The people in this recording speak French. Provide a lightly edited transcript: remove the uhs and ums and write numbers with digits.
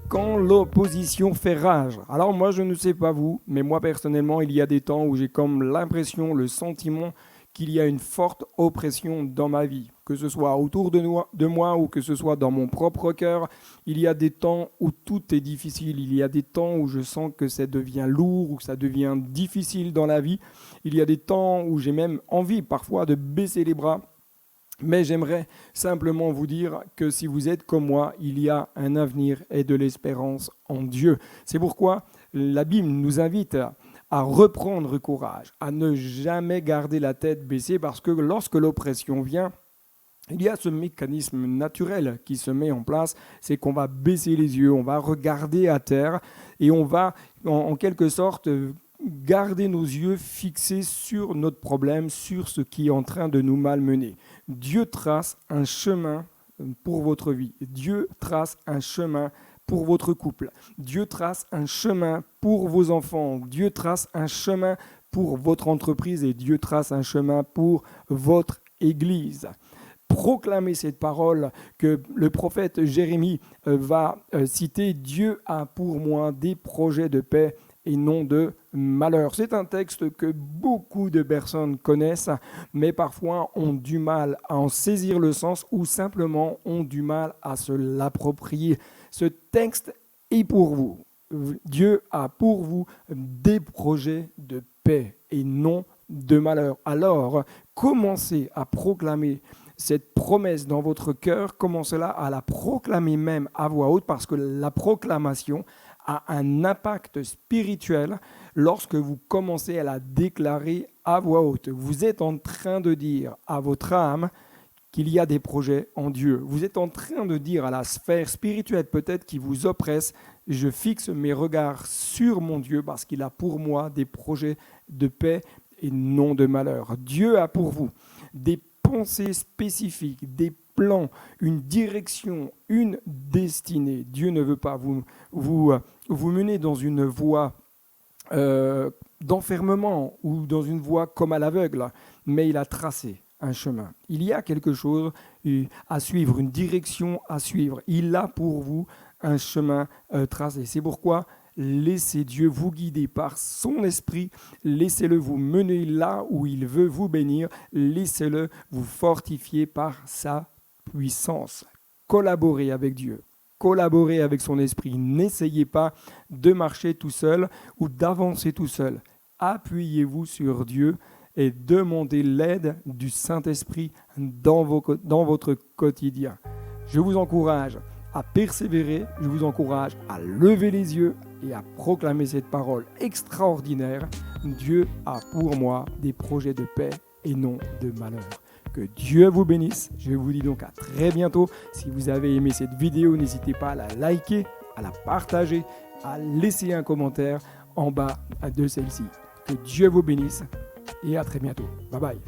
quand l'opposition fait rage. Alors moi, je ne sais pas vous, mais moi personnellement, il y a des temps où j'ai comme l'impression, le sentiment qu'il y a une forte oppression dans ma vie. Que ce soit autour de moi ou que ce soit dans mon propre cœur, il y a des temps où tout est difficile. Il y a des temps où je sens que ça devient lourd ou que ça devient difficile dans la vie. Il y a des temps où j'ai même envie parfois de baisser les bras. Mais j'aimerais simplement vous dire que si vous êtes comme moi, il y a un avenir et de l'espérance en Dieu. C'est pourquoi la Bible nous invite à reprendre courage, à ne jamais garder la tête baissée, parce que lorsque l'oppression vient, il y a ce mécanisme naturel qui se met en place, c'est qu'on va baisser les yeux, on va regarder à terre et on va en quelque sorte garder nos yeux fixés sur notre problème, sur ce qui est en train de nous malmener. Dieu trace un chemin pour votre vie. Dieu trace un chemin pour votre couple. Dieu trace un chemin pour vos enfants. Dieu trace un chemin pour votre entreprise et Dieu trace un chemin pour votre Église. Proclamez cette parole que le prophète Jérémie va citer. Dieu a pour moi des projets de paix et non de malheur. C'est un texte que beaucoup de personnes connaissent, mais parfois ont du mal à en saisir le sens ou simplement ont du mal à se l'approprier. Ce texte est pour vous. Dieu a pour vous des projets de paix et non de malheur. Alors, commencez à proclamer cette promesse dans votre cœur, commencez-la à la proclamer même à voix haute, parce que la proclamation a un impact spirituel lorsque vous commencez à la déclarer à voix haute. Vous êtes en train de dire à votre âme qu'il y a des projets en Dieu. Vous êtes en train de dire à la sphère spirituelle peut-être qui vous oppresse, je fixe mes regards sur mon Dieu parce qu'il a pour moi des projets de paix et non de malheur. Dieu a pour vous des pensées spécifiques, des plans, une direction, une destinée. Dieu ne veut pas vous mener dans une voie d'enfermement ou dans une voie comme à l'aveugle, mais il a tracé un chemin. Il y a quelque chose à suivre, une direction à suivre. Il a pour vous un chemin tracé. C'est pourquoi laissez Dieu vous guider par son esprit, laissez-le vous mener là où il veut vous bénir, laissez-le vous fortifier par sa puissance. Collaborez avec Dieu, collaborez avec son esprit. N'essayez pas de marcher tout seul ou d'avancer tout seul. Appuyez-vous sur Dieu et demandez l'aide du Saint-Esprit dans votre quotidien. Je vous encourage à persévérer, je vous encourage à lever les yeux et à proclamer cette parole extraordinaire. Dieu a pour moi des projets de paix et non de malheur. Que Dieu vous bénisse. Je vous dis donc à très bientôt. Si vous avez aimé cette vidéo, n'hésitez pas à la liker, à la partager, à laisser un commentaire en bas de celle-ci. Que Dieu vous bénisse et à très bientôt. Bye bye.